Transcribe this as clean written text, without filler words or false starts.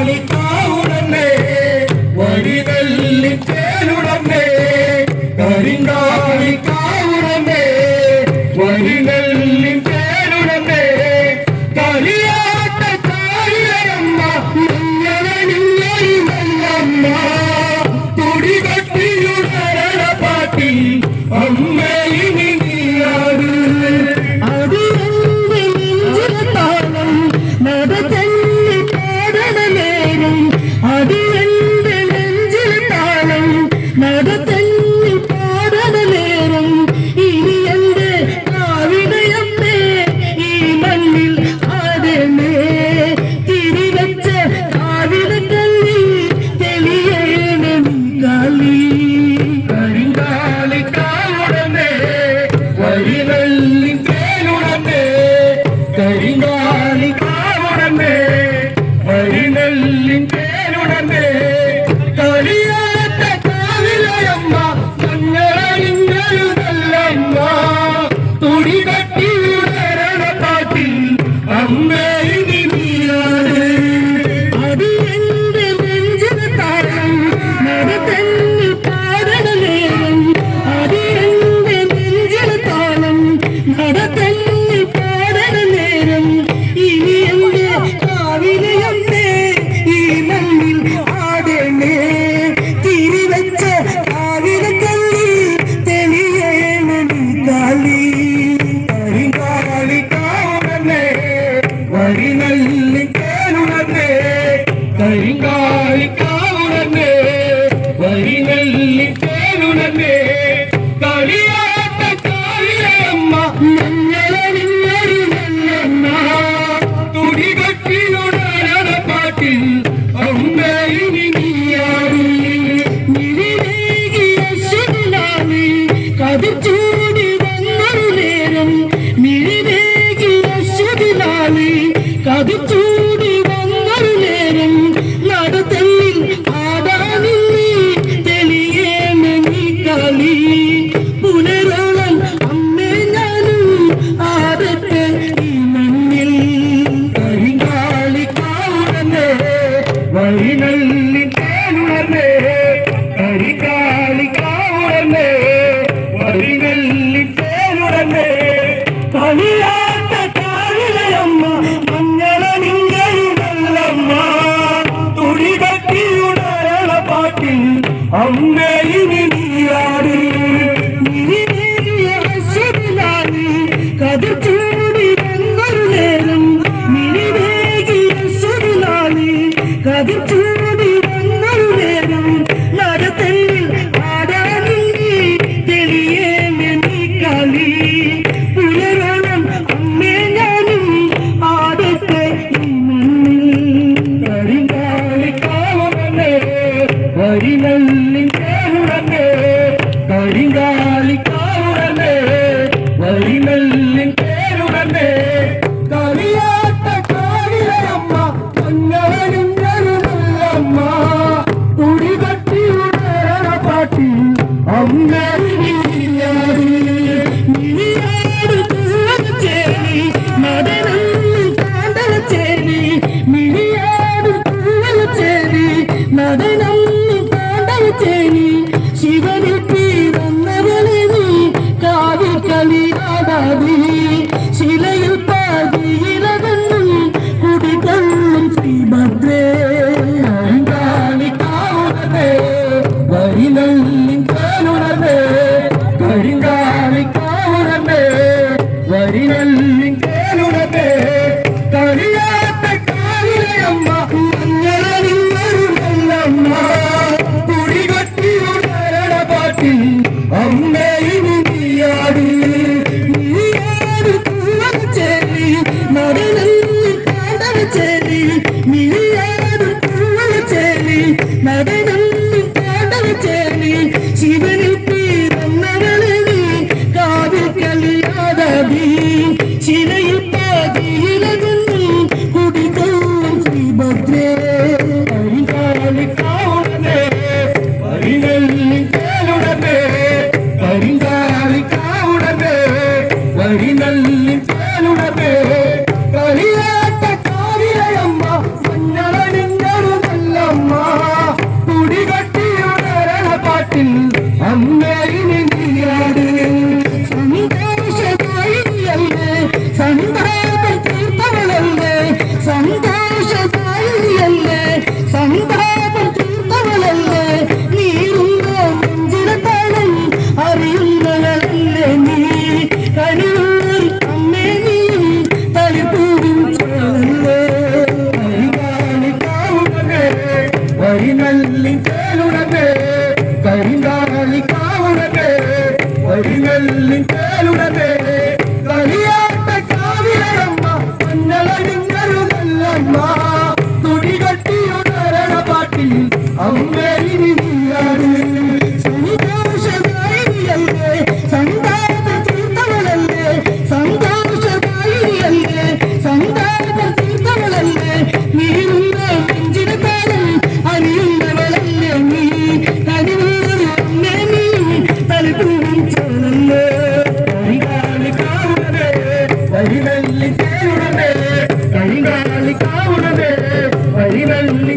കരിങ്കാളിക്കാവുടനെ വഴിതല്ലി ചേരുടനെ കരിങ്കാളിക്കാവുടനെ വഴിതല്ലി ചേരുടനെ കളിയാട്ടക്കാരിയമ്മ മഞ്ഞളനിങ്ങമ്മ തുടികട്ടിയുടരണ പാട്ടി അമ്മേ ഇനി നീയാട് അത് താളം നട നടത്തന്നി പാടന നേരം ഇനി എന്റെ കാവിടയമ്മേ ഈ മണ്ണിൽ ആടമേ തിരിവച്ച കാവിടക്കല്ലി തെളിയേണം കളി കരിങ്കാളിക്കാവുടനെ വഴിനല്ലി തേനുടനെ കരിങ്കാളിക്കാവുടനെ വഴിനല്ലി തേനുടനെ കളിയാട്ടക്കാവിലയമ്മ മഞ്ഞളനിങ്ങരുതല്ലമ്മ തുടികട്ടിയുടരണ പാട്ടിൽ അമ്മേ ഇനി നീയാണ് അത് എന്റെ നെഞ്ചിന താളം നടത്തന്നി പാടന നേരം അത് എന്റെ നെഞ്ചിന താളം നടത്തന്നി പാടന നേരം ഇനി എന്റെ കാവിലയമ്മേ ഈ മണ്ണിൽ ആടമേ തിരിവച്ച കാവിലക്കല്ലി തെളിയേണം കളി കരിങ്കാളിക്കാവുടനെ വഴിനല്ലി തേനുടനെ കരിങ്കാളിക്കാവുടനെ വഴിനല്ലി തേനുടനെ കളിയാട്ടക്കാരിയമ്മ മഞ്ഞളനിങ്ങരുതല്ലമ്മ തുടികട്ടിയുടരണ പാട്ടിൽ അമ്മേ ഇനി നീയാണ് മിഴിവേകിയ ശുഭിലാമി കതിർച്ചൂടി വന്നൊരു നേരം മിഴിവേകിയ ശുഭിലാമി കതിർച്ചൂടി വന്നൊരു നേരം നടത്തല്ലിൽ ആടാനിന്നി തെളിയേണി കളി പുനരോളം അമ്മേ ഞാനും ആടട്ടെ ഈ മണ്ണിൽ കരിങ്കാളിക്കാവുടനെ വഴിനല്ലി തേനുടനെ കരിങ്കാളിക്കാവുടനെ വഴിനല്ലി തേനുടനെ കളിയാട്ടക്കാരിലയമ്മ മഞ്ഞളനിങ്ങരുതല്ലമ്മ തുടികട്ടിയുടരണ പാട്ടിൽ അമ്മേ ഇനി നീയാട് മിഴിവേകിയ ശുഭിലാമി കതിർച്ചൂടി വന്നൊരു നേരം മിഴിവേകിയ ശുഭിലാമി കതിർച്ചൂടി വന്നൊരു നേരം നടത്തല്ലിൽ ആടാനിന്നി തെളിയേണി കളി പുനരോളം അമ്മേ ഞാനും ആടട്ടെ ഈ മണ്ണിൽ കരിങ്കാളിക്കാവുടനെ വഴിനല്ലി തേനുടനെ കരിങ്കാളിക്കാവുടനെ വഴിനല്ലി തേനുടനെ കളിയാട്ടക്കാരിയമ്മ മഞ്ഞളനിങ്ങരുതല്ലമ്മ തുടികട്ടിയുടരണ പാട്ടിൽ അമ്മേ ഇനി നീയാണ് മിഴിയാട് തൂവലച്ചേരി നടനൊന്നും താണ്ടവച്ചേരി മിഴിയാട് തൂവലച്ചേരി നടനൊന്നും താണ്ടവച്ചേരി ശിവനിൽ പിറന്നവളെ നീ കാവിൽ കളിയാടാതി ശിലയിൽ പാതിയിലകന്നും കുടികൊള്ളും ശ്രീഭദ്രേ കരിങ്കാളിക്കാവുടനെ വഴിനല്ലി തേനുടനെ കരിങ്കാളിക്കാവുടനെ വഴിനല്ലി തേനുടനെ കളിയാട്ടക്കാരിലയമ്മ മഞ്ഞളനിങ്ങരുതല്ലമ്മ തുടികട്ടിയുടരണ പാട്ടിൽ അമ്മേ ഇനി നീയാട് മിഴിയാട് തൂവലച്ചേരി നടനൊന്നും താണ്ടവച്ചേരി മിഴിയാട് തൂവലച്ചേരി നടനൊന്നും താണ്ടവച്ചേരി ശിവനിൽ പിറന്നവളെ നീ കാവിൽ കളിയാടാതി ശിലയിൽ പാതിയിലകന്നും കുടികൊള്ളും ശ്രീഭദ്രേ കരിങ്കാളിക്കാവുടനെ വഴിനല്ലി തേനുടനെ കരിങ്കാളിക്കാവുടനെ വഴിനല്ലി തേനുടനെ കളിയാട്ടക്കാരിയമ്മ മഞ്ഞളനിങ്ങരുതല്ലമ്മ വരിനല്ലി തേലുടമേ കരിങ്കാലി കാവുടമേ വരിനല്ലി തേലുടമേ കളിയാട്ട കാവിലമ്മ മഞ്ഞളടിഞ്ഞരുതല്ലമ്മ തുടികട്ടിയുണരണ പാട്ടിൽ അമ്മേ ഇനി നീയാട് സന്തോഷദായിനിയല്ലേ സന്താന തീർത്ഥവളല്ലേ സന്തോഷദായിനിയല്ലേ സന്താന തീർത്ഥവളല്ലേ നീരുന്ന നെഞ്ചിന കാലം അണിയുന്നവളല്ലേ നീ കനിവൂരമ്മേ നീ തലപ്പൂച്ചോളല്ലേ കരിങ്കാലി കാവുടമേ വരിനല്ലി തേലുടമേ കരിങ്കാലി കാവുടമേ വരിനല്ലി